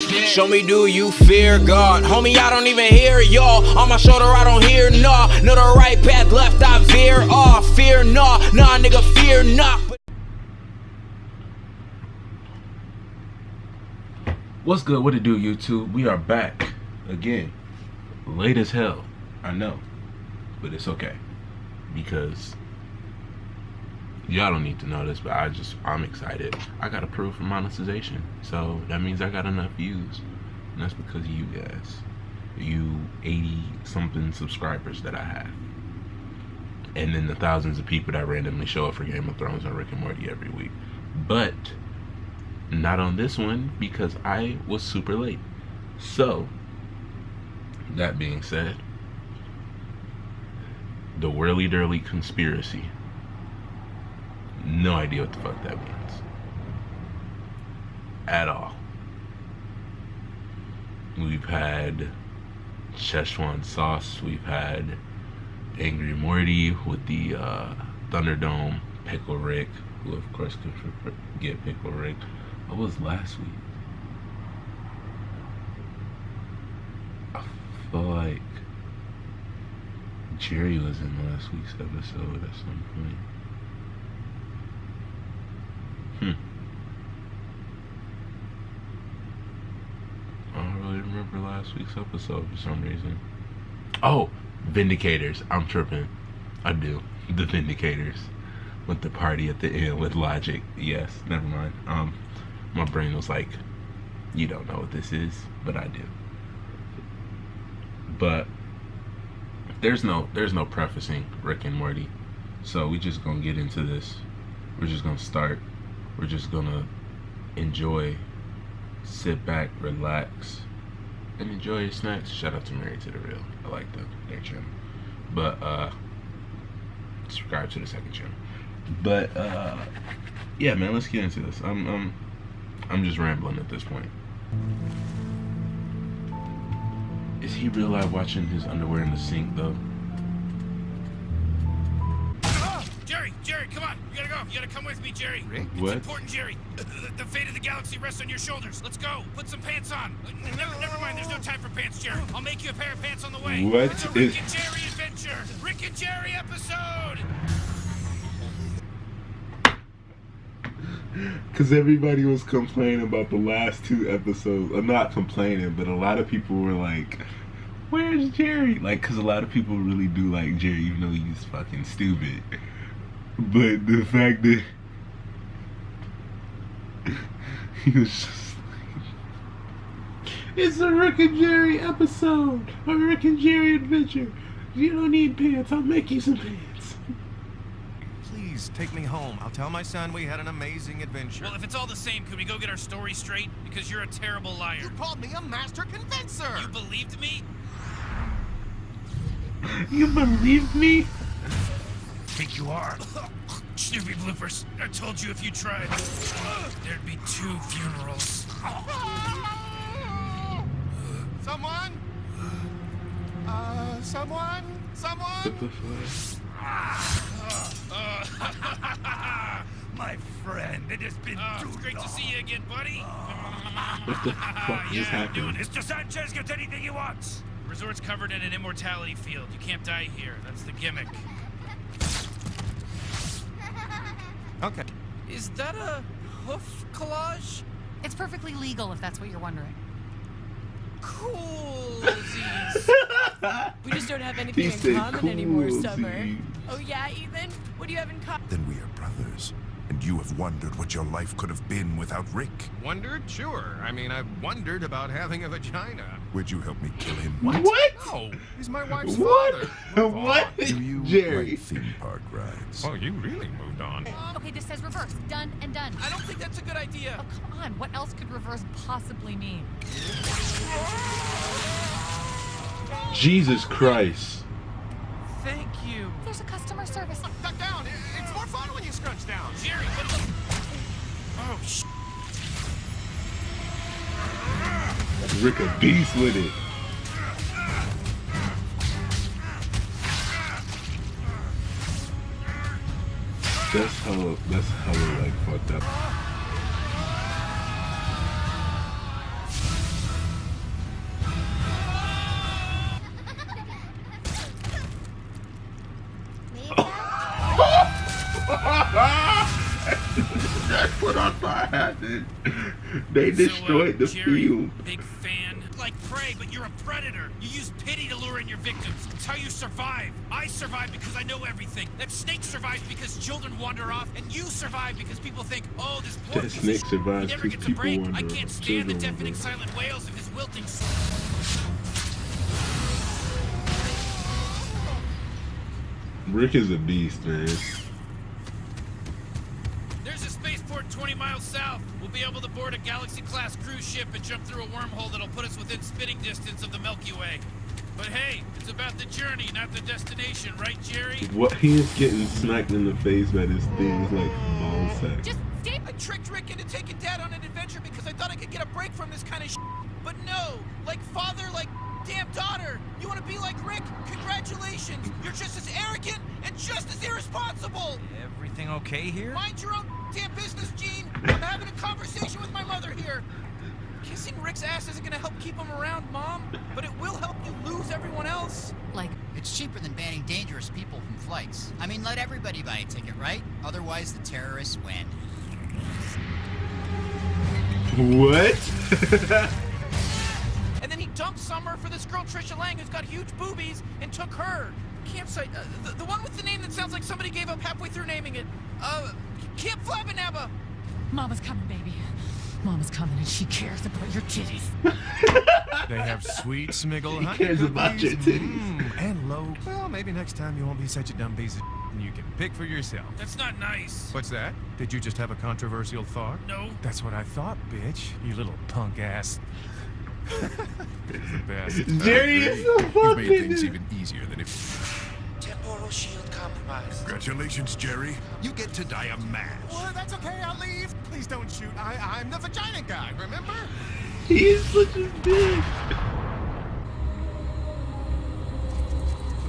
Show me, do you fear God? Homie, I don't even hear y'all. On my shoulder, I don't hear nah. Know the right path, left, I veer off. Fear nah, nah, nigga, fear not. What's good? What it do, YouTube? We are back again. Late as hell, I know, but it's okay because y'all don't need to know this, but I'm excited. I got approved for monetization, so that means I got enough views, and that's because of you guys, you 80 something subscribers that I have, and then the thousands of people that randomly show up for Game of Thrones and Rick and Morty every week. But not on this one because I was super late. So that being said, the Whirly conspiracy, no idea what the fuck that means at all. We've had Szechuan sauce, we've had Angry Morty with the Thunderdome, Pickle Rick, who of course could get Pickle Rick. What was last week? I feel like Jerry was in last week's episode at some point. I don't really remember last week's episode for some reason. Oh, Vindicators. I'm tripping. I do. The Vindicators. With the party at the end with Logic. Yes, never mind. My brain was like, you don't know what this is, but I do. But there's no prefacing Rick and Morty, so we just gonna get into this. We're just gonna start. We're just gonna enjoy, sit back, relax, and enjoy your snacks. Shout out to Married to the Real. I like their channel, but subscribe to the second channel. But yeah, man, let's get into this. I'm just rambling at this point. Is he real life watching his underwear in the sink though? Jerry, come on. You gotta go. You gotta come with me, Jerry. Rick? It's What? important, Jerry. The fate of the galaxy rests on your shoulders. Let's go. Put some pants on. Never mind. There's no time for pants, Jerry. I'll make you a pair of pants on the way. What It's a Rick and Jerry adventure. Rick and Jerry episode. Because everybody was complaining about the last two episodes. Not complaining, but a lot of people were like, where's Jerry? Like, because a lot of people really do like Jerry, even though he's fucking stupid. But the fact that he was just like, it's a Rick and Jerry episode. A Rick and Jerry adventure. You don't need pants. I'll make you some pants. Please take me home. I'll tell my son we had an amazing adventure. Well, if it's all the same, could we go get our story straight? Because you're a terrible liar. You called me a master convincer. You believed me? You believe me? Think you are. Snoopy bloopers. I told you if you tried, there'd be 2 funerals. Someone? Someone? What the fuck? My friend, it has been it's great to see you again, buddy. What the fuck is happening? Mr. Sanchez gets anything he wants. Resort's covered in an immortality field. You can't die here. That's the gimmick. Okay. Is that a hoof collage? It's perfectly legal if that's what you're wondering. Coolsies. We just don't have anything in common anymore, Summer. Oh yeah, Ethan? What do you have in common? Then we are brothers. And you have wondered what your life could have been without Rick. Wondered? Sure. I mean, I've wondered about having a vagina. Would you help me kill him? What? No, he's my wife's What? father. What? Do you Jerry. like theme park rides? Oh, you really moved on. Okay, this says reverse. Done and done. I don't think that's a good idea. Oh, come on. What else could reverse possibly mean? Jesus Christ. Thank you. There's a customer service. Duck down. It's more fun when you scrunch down. Jerry, what the... Oh, sh... Rick a beast with it. That's hella like fucked up. happened? They destroyed the Jerry, field. big fan. Like prey, but you're a predator. You use pity to lure in your victims. It's how you survive. I survive because I know everything. That snake survives because children wander off, and you survive because people think, oh, this poor That snake survives he never because gets a people break. wander I off. can't stand the Children deafening wander silent wails of his wilting. Rick is a beast, man. There's a spaceport 20 miles south. We'll be able to board a Galaxy-class cruise ship and jump through a wormhole that'll put us within spitting distance of the Milky Way. But hey, it's about the journey, not the destination, right, Jerry? What he is getting smacked in the face by this thing is like ball sack. Just stay. I tricked Rick into taking Dad on an adventure because I thought I could get a break from this kind of shit. But no, like father, like damn daughter. You want to be like Rick? Congratulations. You're just as arrogant and just as irresponsible. Everything okay here? Mind your own damn business, Gene. I'm having a conversation with my mother here. Kissing Rick's ass isn't gonna help keep him around, Mom, but it will help you lose everyone else. Like, It's cheaper than banning dangerous people from flights. I mean, let everybody buy a ticket, right? Otherwise, the terrorists win. What? And then he dumped Summer for this girl Trisha Lang who's got huge boobies and took her. Campsite, the one with the name that sounds like somebody gave up halfway through naming it. Camp Flabbanabba. Mama's coming, baby. Mama's coming, and she cares about your titties. They have sweet smiggle He honey cares about cookies. your titties. And low. Well, maybe next time you won't be such a dumb piece of and you can pick for yourself. That's not nice. What's that? Did you just have a controversial thought? No. That's what I thought, bitch. You little punk ass. It's the best. Jerry is so You've fucking. made things even easier than if... Temporal shield compromised. Congratulations, Jerry. You get to die a match. Well, that's okay. I'll leave. Please don't shoot. I'm the vagina guy, remember? He is such a bitch.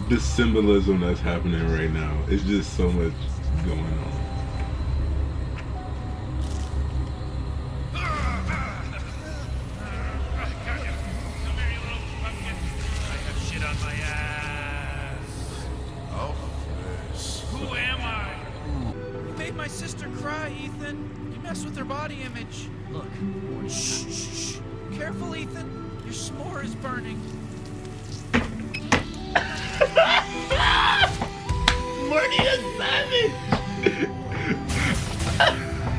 The symbolism that's happening right now is just so much going on. Come here, you little pumpkin. I have shit on my ass. Oh, yes. Who am I? You made my sister cry, Ethan. You messed with her body image. Look, Shh, shh, shh. Careful, Ethan. Your s'more is burning. Morty is savage.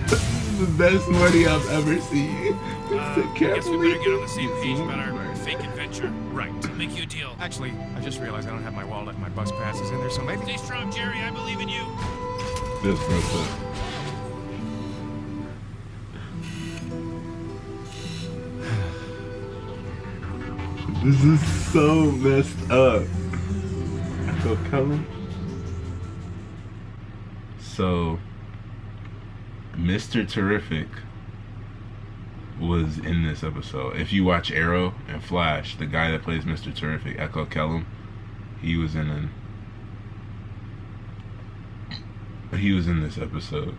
This is the best Morty I've ever seen. I guess we better get on the same page about our fake adventure. Right. I'll make you a deal. Actually, I just realized I don't have my wallet and my bus passes in there, so maybe... Stay strong, Jerry. I believe in you. That's broke up. This is so messed up. Echo Cullen. So, Mr. Terrific was in this episode. If you watch Arrow and Flash, the guy that plays Mr. Terrific, Echo Kellum, he was in this episode.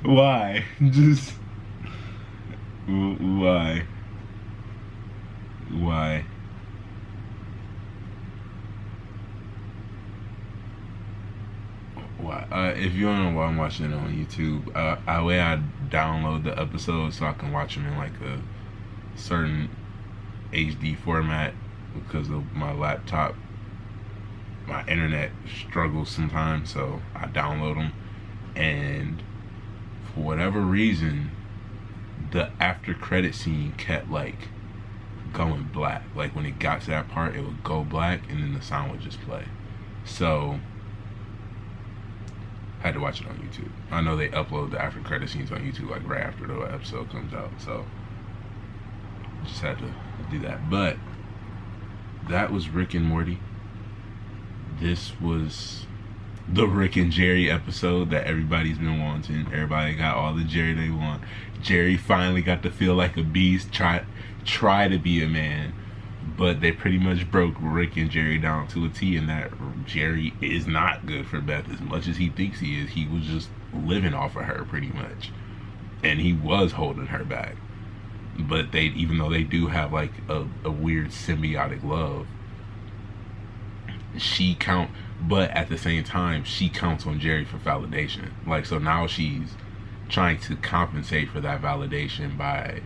Why? Just why? Why? Why? If you don't know why I'm watching it on YouTube, I download the episodes so I can watch them in like a certain HD format because of my laptop. My internet struggles sometimes, so I download them. And for whatever reason, the after credit scene kept like going black. Like when it got to that part, it would go black and then the sound would just play. So I had to watch it on YouTube. I know they upload the after credit scenes on YouTube like right after the episode comes out, so just had to do that. But that was Rick and Morty. This was the Rick and Jerry episode that everybody's been wanting. Everybody got all the Jerry they want. Jerry finally got to feel like a beast, try to be a man, but they pretty much broke Rick and Jerry down to a T, in that Jerry is not good for Beth as much as he thinks he is. He was just living off of her pretty much, and he was holding her back. But they, even though they do have like a weird symbiotic love, but at the same time, she counts on Jerry for validation. Like, so now she's trying to compensate for that validation by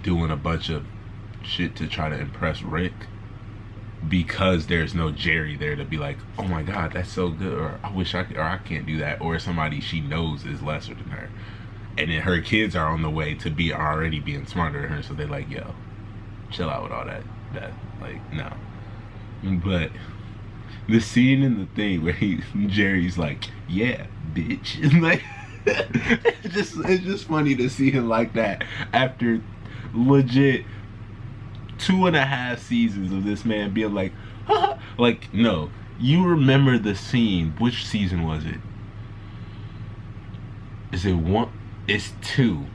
doing a bunch of shit to try to impress Rick, because there's no Jerry there to be like, oh my god, that's so good, or I wish I could, or I can't do that, or somebody she knows is lesser than her. And then her kids are on the way to be already being smarter than her, so they're like, yo, chill out with all that like, no. But the scene in the thing where Jerry's like, yeah, bitch, like, it's just funny to see him like that after legit 2.5 seasons of this man being like, haha. Like, no, you remember the scene, which season was it? Is it 1? It's 2,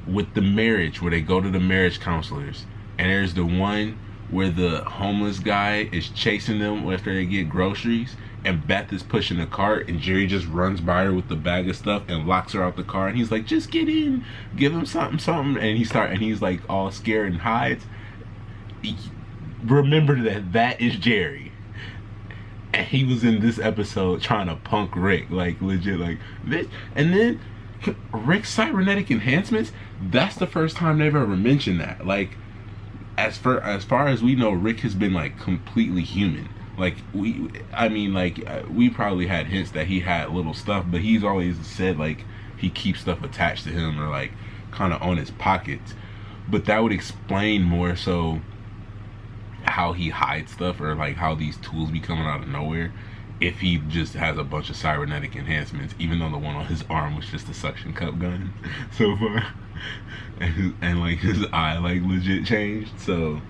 with the marriage, where they go to the marriage counselors, and there's the one where the homeless guy is chasing them after they get groceries, and Beth is pushing the cart, and Jerry just runs by her with the bag of stuff and locks her out the car, and he's like, just get in, give him something, and he's like all scared and hides. Remember that is Jerry, and he was in this episode trying to punk Rick, like, legit, like this. And then Rick's cybernetic enhancements, that's the first time they've ever mentioned that. Like, as far as we know, Rick has been like completely human. Like, we probably had hints that he had little stuff, but he's always said like he keeps stuff attached to him, or like kind of on his pockets. But that would explain more so how he hides stuff, or like how these tools be coming out of nowhere, if he just has a bunch of cybernetic enhancements, even though the one on his arm was just a suction cup gun so far. And like his eye like legit changed. So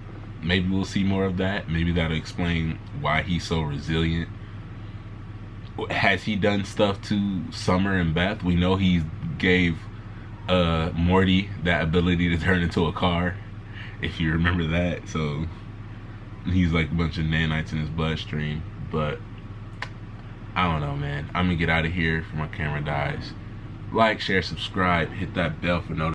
maybe we'll see more of that. Maybe that'll explain why he's so resilient. Has he done stuff to Summer and Beth? We know he gave Morty that ability to turn into a car, if you remember that. So he's like a bunch of nanites in his bloodstream. But I don't know, man. I'm gonna get out of here before my camera dies. Like, share, subscribe, hit that bell for notifications.